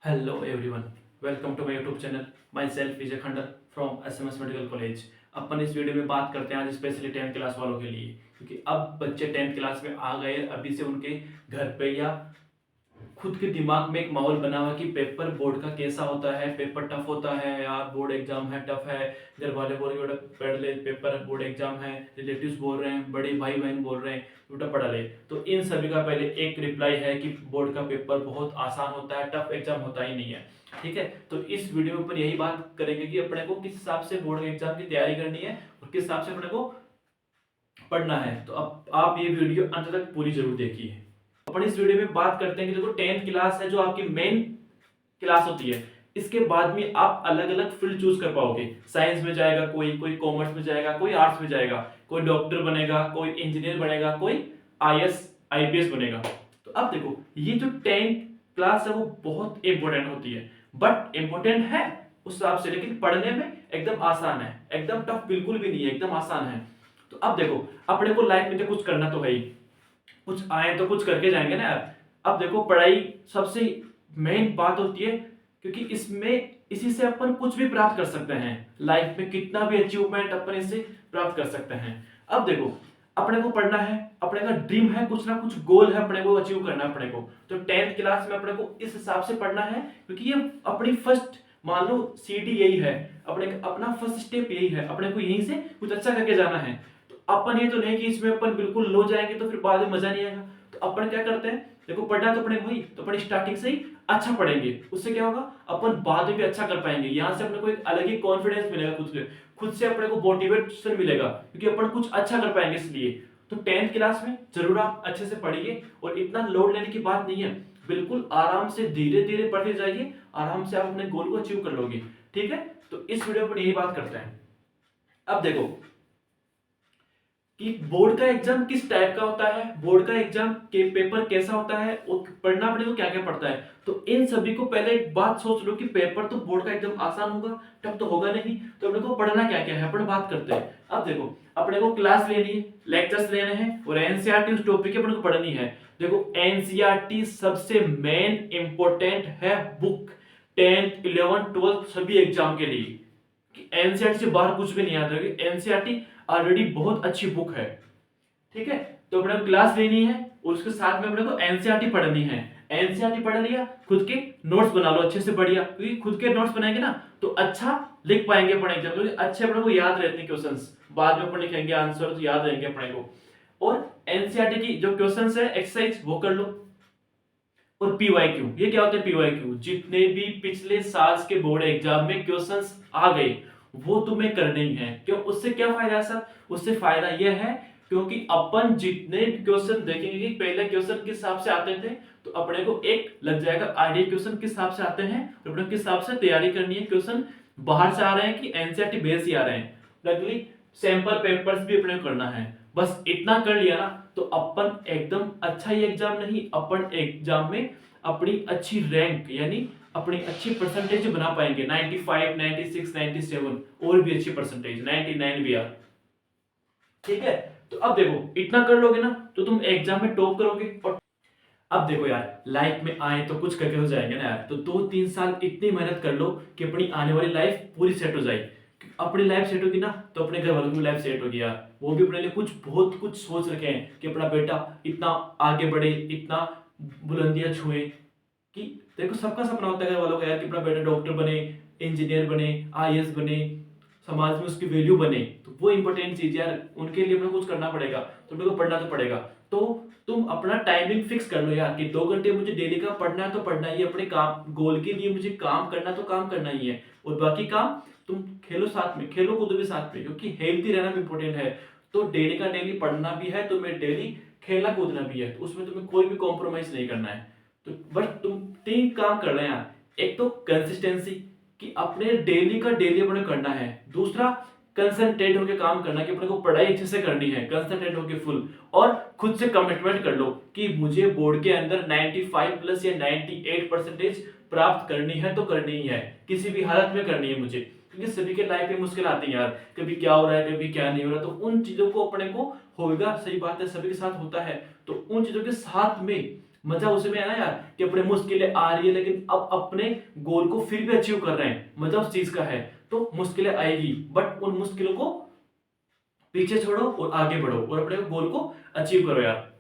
Hello everyone, welcome to my YouTube channel. Myself Vijay Khandar from SMS medical college. अपन इस video में बात करते हैं आज स्पेशली 10th क्लास वालों के लिए, क्योंकि अब बच्चे 10th क्लास में आ गए। अभी से उनके घर पे या खुद के दिमाग में एक माहौल बना हुआ कि पेपर बोर्ड का कैसा होता है, पेपर टफ होता है यार, बोर्ड एग्जाम है, टफ है। घर वाले बोल रहे बेटा पढ़ ले, पेपर बोर्ड एग्जाम है, रिलेटिव्स बोल रहे हैं, बड़े भाई बहन बोल रहे हैं बेटा पढ़ा ले। तो इन सभी का पहले एक रिप्लाई है कि बोर्ड का पेपर बहुत आसान होता है, टफ एग्जाम होता ही नहीं है। ठीक है, तो इस वीडियो में अपन यही बात करेंगे कि अपने को किस हिसाब से बोर्ड एग्जाम की तैयारी करनी है और किस हिसाब से अपने को पढ़ना है। तो अब आप ये वीडियो अंत तक पूरी जरूर देखिए। अपन इस वीडियो में बात करते हैं कि देखो 10th क्लास है जो आपकी मेन क्लास होती है। इसके बाद में आप अलग अलग फील्ड चूज कर पाओगे। साइंस में जाएगा कोई, कोई कॉमर्स में जाएगा, कोई आर्ट्स में जाएगा, कोई डॉक्टर बनेगा, कोई इंजीनियर बनेगा, कोई आईएएस आईपीएस बनेगा। तो अब देखो ये जो 10th क्लास है वो बहुत इंपॉर्टेंट होती है, बट इंपॉर्टेंट है उस हिसाब से, लेकिन पढ़ने में एकदम आसान है, एकदम टफ बिल्कुल भी नहीं है, एकदम आसान है। तो अब देखो अपने को लाइफ में तो कुछ करना तो है ही, कुछ आए तो कुछ करके जाएंगे ना यार। अब देखो पढ़ाई सबसे मेन बात होती है, क्योंकि इसमें इसी से अपन कुछ भी प्राप्त कर सकते हैं। लाइफ में कितना भी अचीवमेंट अपन इससे प्राप्त कर सकते हैं। अब देखो अपने को पढ़ना है, अपने का ड्रीम है, कुछ ना कुछ गोल है अपने को अचीव करना है अपने को। तो 10th क्लास में अपने को इस हिसाब से पढ़ना है, क्योंकि ये अपनी फर्स्ट, मान लो सीडी यही है, अपने अपना फर्स्ट स्टेप यही है, अपने को यहीं से कुछ अच्छा करके जाना है। तो अपन ये तो नहीं कि इसमें अपन बिल्कुल लो जाएंगे तो फिर बाद में मजा नहीं आएगा। तो अपन क्या करते हैं, देखो पढ़ना तो अपने को ही, तो अपन स्टार्टिंग से ही अच्छा पढ़ेंगे, उससे क्या होगा अपन बाद में भी अच्छा कर पाएंगे। यहाँ से अपने को एक अलग ही कॉन्फिडेंस मिलेगा, खुद से अपने को मोटिवेशन मिलेगा, क्योंकि अपन कुछ अच्छा कर पाएंगे इसलिए। तो 10th क्लास में जरूर आप अच्छे से पढ़िए, और इतना लोड लेने की बात नहीं है, बिल्कुल आराम से धीरे धीरे पढ़ते जाइए, आराम से आप अपने गोल को अचीव कर लोगे। ठीक है, तो इस वीडियो पर यही बात करते हैं। अब देखो कि बोर्ड का एग्जाम किस टाइप का होता है, बोर्ड का एग्जाम के पेपर कैसा होता है, और पढ़ना अपने को क्या क्या पड़ता है। तो इन सभी को पहले एक बात सोच लो कि पेपर तो बोर्ड का एकदम आसान होगा, टफ तो होगा नहीं। तो अपने को पढ़ना क्या क्या है, अपन बात करते हैं। अब देखो अपने को क्लास लेनी है, लेक्चर्स लेने हैं, और एनसीईआरटी उस टॉपिक की अपने को पढ़नी है। देखो एनसीईआरटी सबसे मेन इंपॉर्टेंट है बुक 10th 11th 12th सभी एग्जाम के लिए। एनसीईआरटी से बाहर कुछ भी नहीं आता, एनसीईआरटी ऑलरेडी बहुत अच्छी बुक है। ठीक है, तो अपने को क्लास लेनी है और उसके साथ में अपने को एनसीईआरटी पढ़नी है। एनसीईआरटी पढ़ लिया, खुद के नोट्स बना लो अच्छे से, बढ़िया, क्योंकि खुद के नोट्स बनाएंगे ना तो अच्छा लिख पाएंगे अपन एग्जाम, क्योंकि अच्छे अपने को याद रहते हैं क्वेश्चंस, बाद में अपन लिखेंगे आंसर तो याद रहेंगे अपने को। और एनसीईआरटी की जो क्वेश्चंस है एक्सरसाइज वो कर लो। और पीवाईक्यू, ये क्या होता है पीवाईक्यू, जितने भी पिछले साल के बोर्ड एग्जाम में क्वेश्चंस आ गए वो तुम्हें करने ही है। क्यों, उससे क्या फायदा है सर, उससे फायदा यह है क्योंकि अपन जितने क्वेश्चन देखेंगे कि पहले क्वेश्चन किस हिसाब से आते थे, तो अपने को एक लग जाएगा आइडिया क्वेश्चन किस हिसाब से आते हैं, और अपने किस हिसाब से तैयारी करनी है, क्वेश्चन बाहर से आ रहे हैं कि एनसीईआरटी बेस ही आ रहे हैं। लगली सैंपल पेपर्स भी अपने को करना है। बस इतना कर लिया ना तो अपन एकदम अच्छा ही एग्जाम नहीं, अपन एग्जाम में अपनी अच्छी रैंक यानी अपनी अच्छी परसेंटेज बना पाएंगे। 95, 96, 97 और भी अच्छी परसेंटेज 99 भी यार। ठीक है, तो अब देखो इतना कर लोगे ना तो तुम एग्जाम में टॉप करोगे। और अब देखो यार लाइफ में आए तो कुछ करके हो जाएंगे ना यार। तो 2-3 साल इतनी मेहनत कर लो कि अपनी आने वाली लाइफ पूरी सेट हो जाए। अपनी लाइफ सेट होगी ना तो अपने घर वालों की लाइफ सेट होगी यार। वो भी अपने लिए कुछ बहुत कुछ सोच रखे हैं कि अपना बेटा इतना आगे बढ़े, इतना बुलंदियां छुए। कि देखो सबका सपना होता है घर वालों का यार कि अपना बेटा डॉक्टर बने, इंजीनियर बने, आईएएस बने, समाज में उसकी वैल्यू बने। तो वो इंपॉर्टेंट चीज यार, उनके लिए अपना कुछ करना पड़ेगा, तो अपने को पढ़ना तो पड़ेगा। तो तुम अपना टाइमिंग फिक्स कर लो यार कि 2 घंटे मुझे डेली का पढ़ना है तो पढ़ना ही है, अपने काम गोल के लिए मुझे काम करना तो काम करना ही है, और बाकी काम तुम खेलो साथ में, खेलो कूदो भी साथ में, क्योंकि हेल्थी रहना भी इंपॉर्टेंट है। तो डेली का डेली पढ़ना भी है, तुम्हें डेली खेलना कूदना भी है, तो उसमें तुम्हें कोई भी कॉम्प्रोमाइज नहीं करना है। तो बस तुम 3 काम कर रहे हैं। एक तो कंसिस्टेंसी कि अपने डेली का डेली अपने करना है। दूसरा कंसंट्रेट होकर काम करना कि अपने को पढ़ाई अच्छे से करनी है, कंसंट्रेट होकर फुल। और खुद से कमिटमेंट कर लो कि मुझे बोर्ड के अंदर 95 प्लस या 98 परसेंटेज प्राप्त करनी है तो करनी ही है, किसी भी हालत में करनी है मुझे। क्योंकि सभी के लाइफ में मुश्किल आती है यार, कभी क्या हो रहा है कभी क्या नहीं हो रहा। तो उन चीजों को अपने को होगा, सही बात है सभी के साथ होता है, तो उन चीजों के साथ में मजा उसमें है ना यार कि अपने मुश्किलें आ रही है लेकिन अब अपने गोल को फिर भी अचीव कर रहे हैं, मजा उस चीज का है। तो मुश्किलें आएगी बट उन मुश्किलों को पीछे छोड़ो और आगे बढ़ो और अपने गोल को अचीव करो यार।